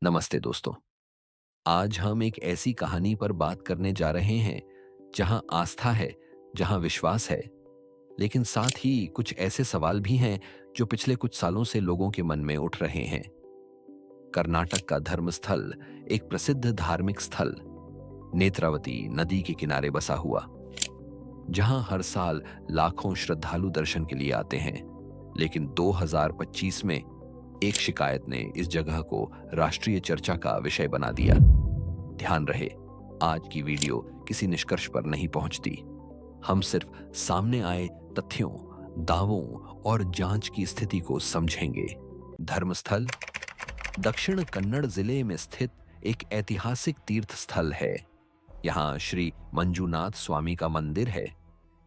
नमस्ते दोस्तों। आज हम एक ऐसी कहानी पर बात करने जा रहे हैं जहां आस्था है, जहां विश्वास है, लेकिन साथ ही कुछ ऐसे सवाल भी हैं जो पिछले कुछ सालों से लोगों के मन में उठ रहे हैं। कर्नाटक का धर्मस्थल, एक प्रसिद्ध धार्मिक स्थल, नेत्रावती नदी के किनारे बसा हुआ, जहां हर साल लाखों श्रद्धालु दर्शन के लिए आते हैं। लेकिन 2025 में एक शिकायत ने इस जगह को राष्ट्रीय चर्चा का विषय बना दिया। ध्यान रहे, आज की वीडियो किसी निष्कर्ष पर नहीं पहुंचती। हम सिर्फ सामने आए तथ्यों, दावों और जांच की स्थिति को समझेंगे। धर्मस्थल दक्षिण कन्नड़ जिले में स्थित एक ऐतिहासिक तीर्थ स्थल है। यहाँ श्री मंजूनाथ स्वामी का मंदिर है।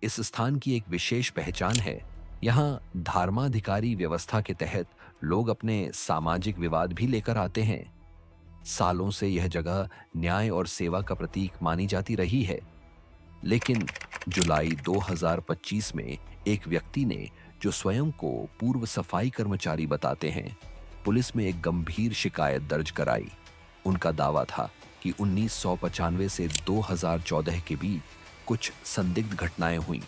इस स्थान की एक विशेष पहचान है। यहाँ धर्माधिकारी व्यवस्था के तहत लोग अपने सामाजिक विवाद भी लेकर आते हैं। सालों से यह जगह न्याय और सेवा का प्रतीक मानी जाती रही है। लेकिन जुलाई 2025 में एक व्यक्ति ने, जो स्वयं को पूर्व सफाई कर्मचारी बताते हैं, पुलिस में एक गंभीर शिकायत दर्ज कराई। उनका दावा था कि 1995 से 2014 के बीच कुछ संदिग्ध घटनाएं हुई,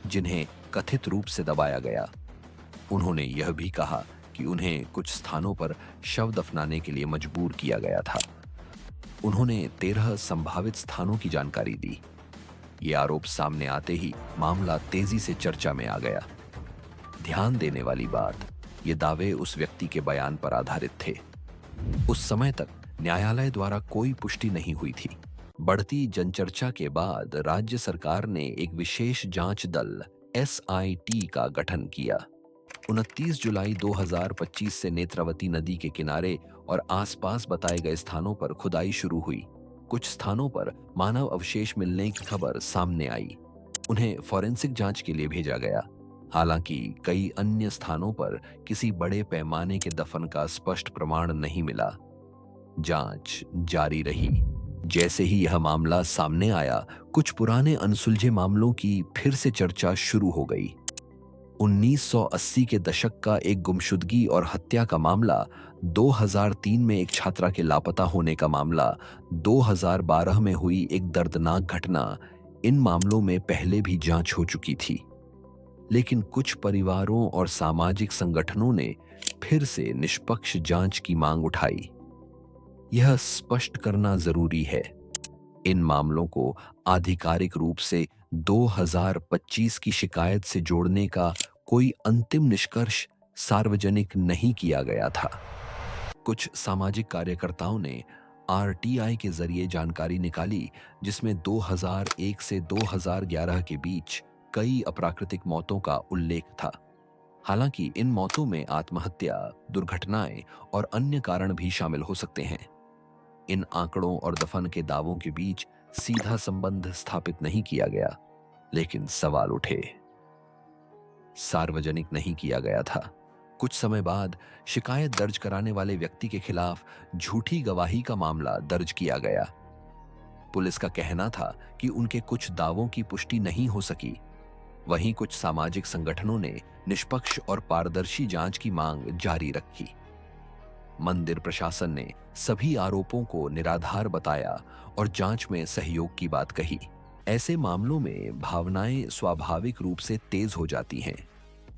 जिन्हें कथित रूप से दबाया गया। उन्होंने यह भी कहा कि उन्हें कुछ स्थानों पर शव दफनाने के लिए मजबूर किया गया था। उन्होंने 13 संभावित स्थानों की जानकारी दी। ये आरोप सामने आते ही मामला तेजी से चर्चा में आ गया। ध्यान देने वाली बात, ये दावे उस व्यक्ति के बयान पर आधारित थे। उस समय तक न्यायालय द्वारा कोई पुष्टि नहीं हुई थी। बढ़ती जनचर्चा के बाद राज्य सरकार ने एक विशेष जांच दल SIT का गठन किया। 29 जुलाई 2025 से नेत्रावती नदी के किनारे और आसपास बताए गए स्थानों पर खुदाई शुरू हुई। कुछ स्थानों पर मानव अवशेष मिलने की खबर सामने आई। उन्हें फॉरेंसिक जांच के लिए भेजा गया। हालांकि कई अन्य स्थानों पर किसी बड़े पैमाने के दफन का स्पष्ट प्रमाण नहीं मिला। जांच जारी रही। जैसे ही यह मामला सामने आया, कुछ पुराने अनसुलझे मामलों की फिर से चर्चा शुरू हो गई। 1980 के दशक का एक गुमशुदगी और हत्या का मामला, 2003 में एक छात्रा के लापता होने का मामला, 2012 में हुई एक दर्दनाक घटना, इन मामलों में पहले भी जांच हो चुकी थी। लेकिन कुछ परिवारों और सामाजिक संगठनों ने फिर से निष्पक्ष जांच की मांग उठाई। यह स्पष्ट करना जरूरी है, इन मामलों को आधिकारिक रूप से 2025 की शिकायत से जोड़ने का कोई अंतिम निष्कर्ष सार्वजनिक नहीं किया गया था। कुछ सामाजिक कार्यकर्ताओं ने RTI के जरिए जानकारी निकाली, जिसमें 2001 से 2011 के बीच कई अप्राकृतिक मौतों का उल्लेख था। हालांकि इन मौतों में आत्महत्या, दुर्घटनाएं और अन्य कारण भी शामिल हो सकते हैं। इन आंकड़ों और दफन के दावों के बीच सीधा संबंध स्थापित नहीं किया गया, लेकिन सवाल उठे। सार्वजनिक नहीं किया गया था। कुछ समय बाद शिकायत दर्ज कराने वाले व्यक्ति के खिलाफ झूठी गवाही का मामला दर्ज किया गया। पुलिस का कहना था कि उनके कुछ दावों की पुष्टि नहीं हो सकी। वहीं कुछ सामाजिक संगठनों ने निष्पक्ष और पारदर्शी जांच की मांग जारी रखी। मंदिर प्रशासन ने सभी आरोपों को निराधार बताया और जांच में सहयोग की बात कही। ऐसे मामलों में भावनाएं स्वाभाविक रूप से तेज हो जाती हैं।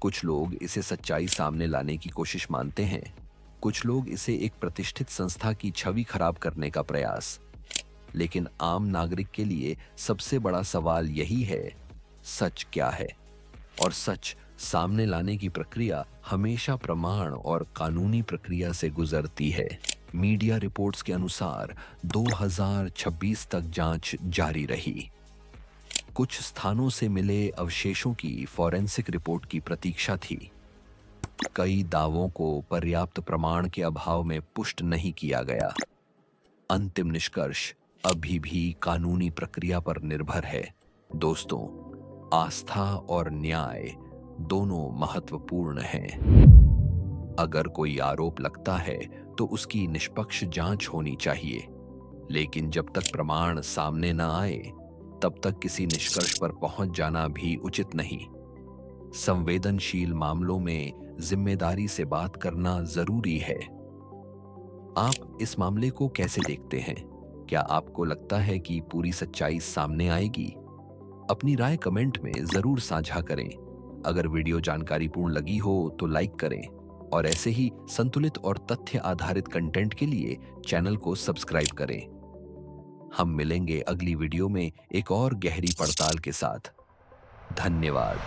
कुछ लोग इसे सच्चाई सामने लाने की कोशिश मानते हैं, कुछ लोग इसे एक प्रतिष्ठित संस्था की छवि खराब करने का प्रयास। लेकिन आम नागरिक के लिए सबसे बड़ा सवाल यही है, सच क्या है? और सच सामने लाने की प्रक्रिया हमेशा प्रमाण और कानूनी प्रक्रिया से गुजरती है। मीडिया रिपोर्ट्स के अनुसार 2026 तक जांच जारी रही। कुछ स्थानों से मिले अवशेषों की फॉरेंसिक रिपोर्ट की प्रतीक्षा थी। कई दावों को पर्याप्त प्रमाण के अभाव में पुष्ट नहीं किया गया। अंतिम निष्कर्ष अभी भी कानूनी प्रक्रिया पर निर्भर है। दोस्तों, आस्था और न्याय दोनों महत्वपूर्ण हैं। अगर कोई आरोप लगता है तो उसकी निष्पक्ष जांच होनी चाहिए, लेकिन जब तक प्रमाण सामने न आए तब तक किसी निष्कर्ष पर पहुंच जाना भी उचित नहीं। संवेदनशील मामलों में जिम्मेदारी से बात करना जरूरी है। आप इस मामले को कैसे देखते हैं? क्या आपको लगता है कि पूरी सच्चाई सामने आएगी? अपनी राय कमेंट में ज़रूर साझा करें। अगर वीडियो जानकारीपूर्ण लगी हो तो लाइक करें और ऐसे ही संतुलित और तथ्य आधारित कंटेंट के लिए चैनल को सब्सक्राइब करें। हम मिलेंगे अगली वीडियो में एक और गहरी पड़ताल के साथ। धन्यवाद।